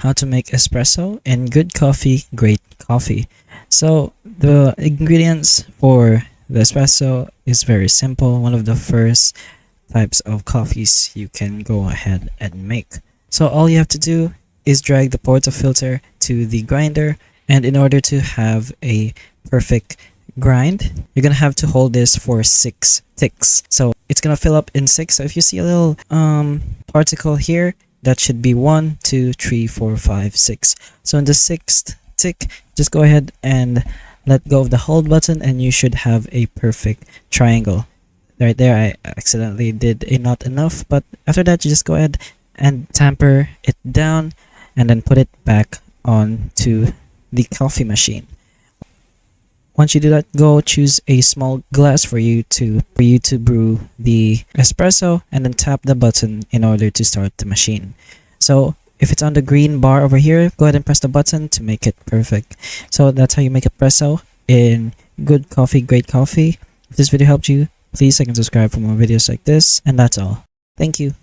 how to make espresso and good coffee, great coffee. So the ingredients for the espresso is very simple. One of the first types of coffees you can go ahead and make. So all you have to do is drag the portafilter to the grinder, and in order to have a perfect grind, you're gonna have to hold this for 6 ticks. So it's gonna fill up in 6. So if you see a little particle here, that should be 1, 2, 3, 4, 5, 6. So in the 6th tick, just go ahead and let go of the hold button, and you should have a perfect triangle. Right there, I accidentally did a not enough, but after that, you just go ahead and tamper it down and then put it back onto the coffee machine. Once you do that, go choose a small glass for you to brew the espresso, and then tap the button in order to start the machine. So if it's on the green bar over here, go ahead and press the button to make it perfect. So that's how you make espresso in good coffee, great coffee. If this video helped you, please like and subscribe for more videos like this, and that's all. Thank you.